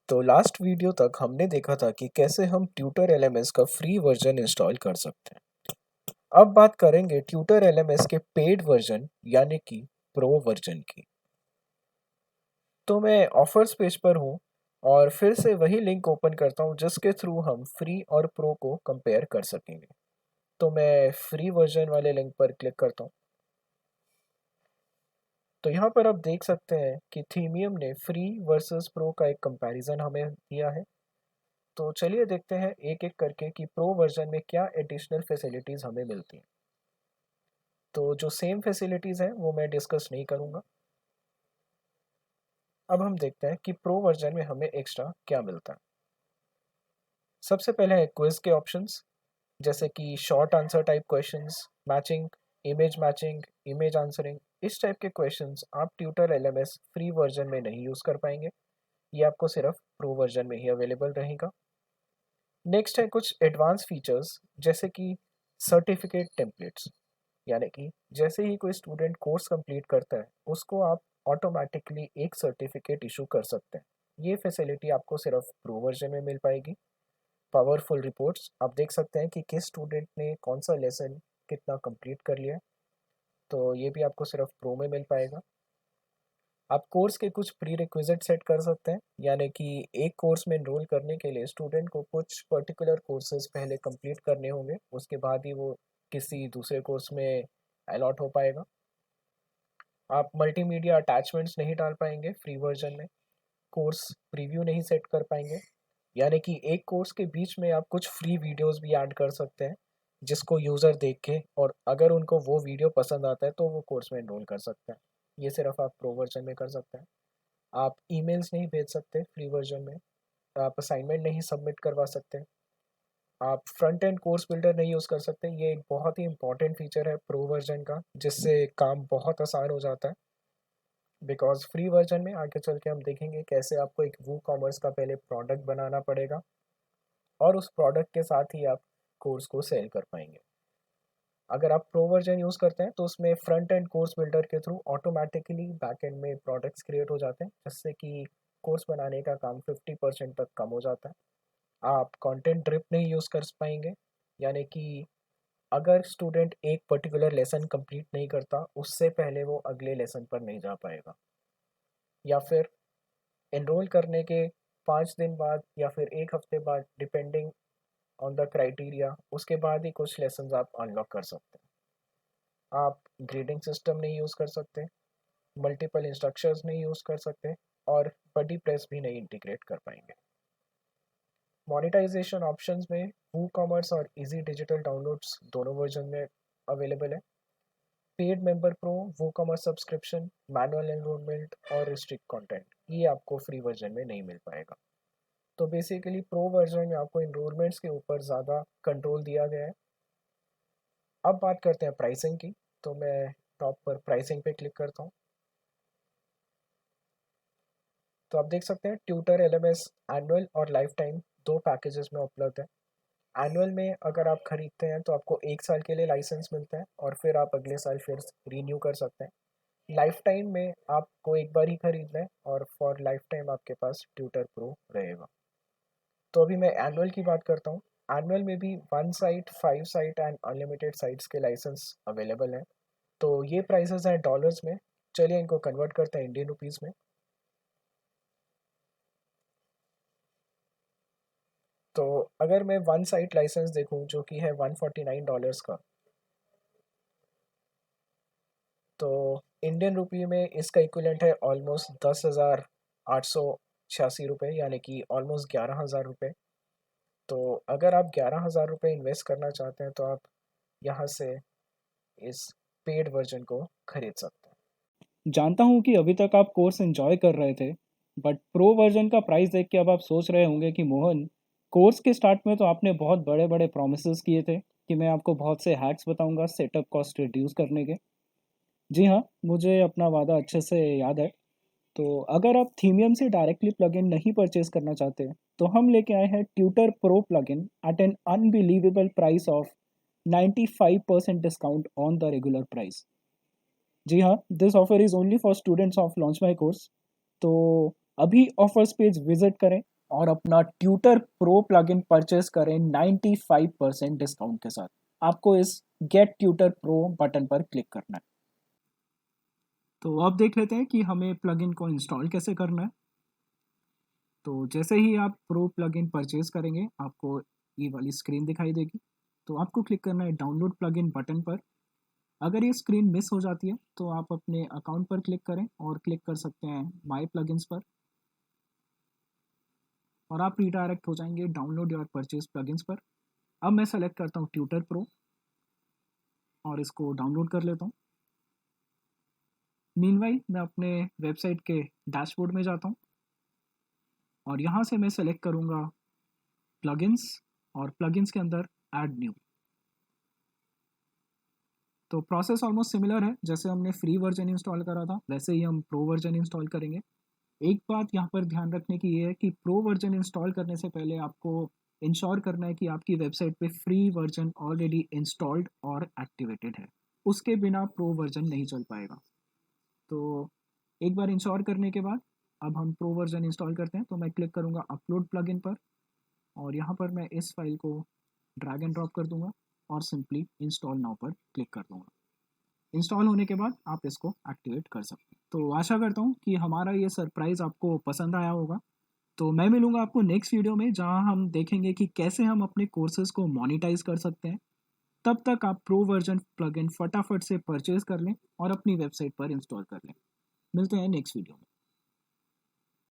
तो last video तक हमने देखा था कि कैसे हम ट्यूटर एलएमएस का फ्री वर्जन इंस्टॉल कर सकते हैं। अब बात करेंगे ट्यूटर एलएमएस के पेड वर्जन यानी कि प्रो वर्जन की। तो मैं ऑफर्स पेज पर हूँ और फिर से वही लिंक ओपन करता हूँ जिसके थ्रू हम फ्री और प्रो को कंपेयर कर सकेंगे। तो मैं फ्री वर्जन वाले लिंक पर क्लिक करता हूँ। तो यहाँ पर आप देख सकते हैं कि थीमियम ने फ्री वर्सेस प्रो का एक कंपैरिजन हमें दिया है। तो चलिए देखते हैं एक एक करके कि प्रो वर्जन में क्या एडिशनल फैसिलिटीज़ हमें मिलती हैं। तो जो सेम फैसिलिटीज़ हैं वो मैं डिस्कस नहीं करूँगा। अब हम देखते हैं कि प्रो वर्जन में हमें एक्स्ट्रा क्या मिलता है। सबसे पहले है क्विज के ऑप्शंस, जैसे कि short answer type questions, matching, image answering. इस टाइप के क्वेश्चंस आप ट्यूटर एलएमएस फ्री वर्जन में नहीं यूज़ कर पाएंगे। ये आपको सिर्फ प्रो वर्जन में ही अवेलेबल रहेगा। नेक्स्ट है कुछ एडवांस फीचर्स, जैसे कि सर्टिफिकेट टेम्पलेट्स, यानी कि जैसे ही कोई स्टूडेंट कोर्स कंप्लीट करता है उसको आप ऑटोमेटिकली एक सर्टिफिकेट इशू कर सकते हैं। ये फैसिलिटी आपको सिर्फ प्रो वर्जन में मिल पाएगी। पावरफुल रिपोर्ट्स, आप देख सकते हैं कि किस स्टूडेंट ने कौन सा लेसन कितना कंप्लीट कर लिया है। तो ये भी आपको सिर्फ प्रो में मिल पाएगा। आप कोर्स के कुछ प्री रिक्विजिट सेट कर सकते हैं, यानी कि एक कोर्स में एनरोल करने के लिए स्टूडेंट को कुछ पर्टिकुलर कोर्सेज पहले कंप्लीट करने होंगे, उसके बाद ही वो किसी दूसरे कोर्स में अलॉट हो पाएगा। आप मल्टीमीडिया अटैचमेंट्स नहीं डाल पाएंगे फ्री वर्जन में। कोर्स प्रीव्यू नहीं सेट कर पाएंगे, यानी कि एक कोर्स के बीच में आप कुछ फ्री वीडियोस भी ऐड कर सकते हैं जिसको यूज़र देख के, और अगर उनको वो वीडियो पसंद आता है तो वो कोर्स में एनरोल कर सकते हैं। ये सिर्फ आप प्रो वर्जन में कर सकते हैं। आप ईमेल्स नहीं भेज सकते फ्री वर्जन में। आप असाइनमेंट नहीं सबमिट करवा सकते। आप फ्रंट एंड कोर्स बिल्डर नहीं यूज़ कर सकते। ये एक बहुत ही इंपॉर्टेंट फीचर है प्रो वर्जन का, जिससे काम बहुत आसान हो जाता है। बिकॉज फ्री वर्जन में आगे चल के हम देखेंगे कैसे आपको एक वू कॉमर्स का पहले प्रोडक्ट बनाना पड़ेगा और उस प्रोडक्ट के साथ ही आप कोर्स को सेल कर पाएंगे। अगर आप प्रो वर्जन यूज़ करते हैं तो उसमें फ्रंट एंड कोर्स बिल्डर के थ्रू ऑटोमेटिकली बैक एंड में प्रोडक्ट्स क्रिएट हो जाते हैं, जिससे कि कोर्स बनाने का काम 50% तक कम हो जाता है। आप कंटेंट ड्रिप नहीं यूज़ कर पाएंगे, यानी कि अगर स्टूडेंट एक पर्टिकुलर लेसन कंप्लीट नहीं करता उससे पहले वो अगले लेसन पर नहीं जा पाएगा, या फिर एनरोल करने के 5 दिन बाद या फिर एक हफ्ते बाद, डिपेंडिंग ऑन द क्राइटेरिया, उसके बाद ही कुछ लेसन आप अनलॉक कर सकते हैं। आप ग्रेडिंग सिस्टम नहीं यूज़ कर सकते, मल्टीपल इंस्ट्रक्शंस नहीं यूज़ कर सकते, और बडी प्रेस भी नहीं इंटीग्रेट कर पाएंगे। मोनेटाइजेशन ऑप्शंस में वू कॉमर्स और इजी डिजिटल डाउनलोड्स दोनों वर्जन में अवेलेबल है। पेड मेंबर प्रो, वू कॉमर्स सब्सक्रिप्शन, मैनुअल एनरोलमेंट और रिस्ट्रिक्ट कंटेंट, ये आपको फ्री वर्जन में नहीं मिल पाएगा। तो बेसिकली प्रो वर्जन में आपको इनरोलमेंट्स के ऊपर ज़्यादा कंट्रोल दिया गया है। अब बात करते हैं प्राइसिंग की। तो मैं टॉप पर प्राइसिंग पे क्लिक करता हूँ। तो आप देख सकते हैं ट्यूटर एलएमएस एनुअल और लाइफ टाइम दो पैकेजेस में उपलब्ध है। एनुअल में अगर आप खरीदते हैं तो आपको 1 साल के लिए लाइसेंस मिलता है और फिर आप अगले साल फिर रीन्यू कर सकते हैं। लाइफ टाइम में आपको एक बार ही खरीदना है और फॉर लाइफ टाइम आपके पास ट्यूटर प्रो रहेगा। तो अभी मैं एनुअल की बात करता हूँ। एनुअल में भी 1 site, 5 site and unlimited sites के लाइसेंस अवेलेबल हैं। तो ये प्राइसेस हैं डॉलर्स में। चलिए इनको कन्वर्ट करते हैं इंडियन रुपीज़ में। तो अगर मैं 1 साइट लाइसेंस देखूँ जो कि है $149 का, तो इंडियन रुपये में इसका इक्विवेलेंट है ऑलमोस्ट 10,886 रुपये, यानी कि ऑलमोस्ट 11,000 रुपये। तो अगर आप 11,000 रुपये इन्वेस्ट करना चाहते हैं तो आप यहाँ से इस पेड वर्जन को खरीद सकते हैं। जानता हूँ कि अभी तक आप कोर्स एंजॉय कर रहे थे, बट प्रो वर्जन का प्राइस देख के अब आप सोच रहे होंगे कि मोहन, कोर्स के स्टार्ट में तो आपने बहुत बड़े बड़े प्रोमिस किए थे कि मैं आपको बहुत से हैक्स बताऊंगा सेटअप कॉस्ट रिड्यूस करने के। जी हाँ, मुझे अपना वादा अच्छे से याद है। तो अगर आप थीमियम से डायरेक्टली प्लगइन नहीं परचेज करना चाहते, तो हम लेके आए हैं Tutor Pro plugin at an unbelievable price of 95% discount on the regular price. जी हाँ, this offer is only for students of launch my course. तो अभी ऑफर्स पेज विजिट करें और अपना ट्यूटर प्रो प्लगइन परचेस करें 95% डिस्काउंट के साथ। आपको इस गेट ट्यूटर प्रो बटन पर क्लिक करना है। तो अब देख लेते हैं कि हमें प्लगइन को इंस्टॉल कैसे करना है। तो जैसे ही आप प्रो प्लगइन परचेज करेंगे आपको ये वाली स्क्रीन दिखाई देगी। तो आपको क्लिक करना है डाउनलोड प्लगइन बटन पर। अगर ये स्क्रीन मिस हो जाती है तो आप अपने अकाउंट पर क्लिक करें और क्लिक कर सकते हैं माई प्लगइन्स पर, और आप रीडायरेक्ट हो जाएंगे डाउनलोड योर परचेज प्लगइन्स पर। अब मैं सेलेक्ट करता हूँ ट्यूटर प्रो और इसको डाउनलोड कर लेता हूँ। मीनवाइल मैं अपने वेबसाइट के डैशबोर्ड में जाता हूँ और यहाँ से मैं सेलेक्ट करूँगा प्लगइन्स और प्लगइन्स के अंदर ऐड न्यू। तो प्रोसेस ऑलमोस्ट सिमिलर है, जैसे हमने फ्री वर्जन इंस्टॉल करा था वैसे ही हम प्रो वर्जन इंस्टॉल करेंगे। एक बात यहाँ पर ध्यान रखने की ये है कि प्रो वर्जन इंस्टॉल करने से पहले आपको इंश्योर करना है कि आपकी वेबसाइट पे फ्री वर्जन ऑलरेडी इंस्टॉल्ड और एक्टिवेटेड है। उसके बिना प्रो वर्जन नहीं चल पाएगा। तो एक बार इंश्योर करने के बाद अब हम प्रो वर्जन इंस्टॉल करते हैं। तो मैं क्लिक करूँगा अपलोड प्लगइन पर और यहाँ पर मैं इस फाइल को ड्रैग एंड ड्रॉप कर दूँगा और सिंपली इंस्टॉल नाउ पर क्लिक कर दूँगा। इंस्टॉल होने के बाद आप इसको एक्टिवेट कर सकते हैं। तो आशा करता हूँ कि हमारा ये सरप्राइज़ आपको पसंद आया होगा। तो मैं मिलूँगा आपको नेक्स्ट वीडियो में, जहाँ हम देखेंगे कि कैसे हम अपने कोर्सेज़ को मोनेटाइज़ कर सकते हैं। तब तक आप प्रो वर्जन प्लगइन फटाफट से परचेज़ कर लें और अपनी वेबसाइट पर इंस्टॉल कर लें। मिलते हैं नेक्स्ट वीडियो में।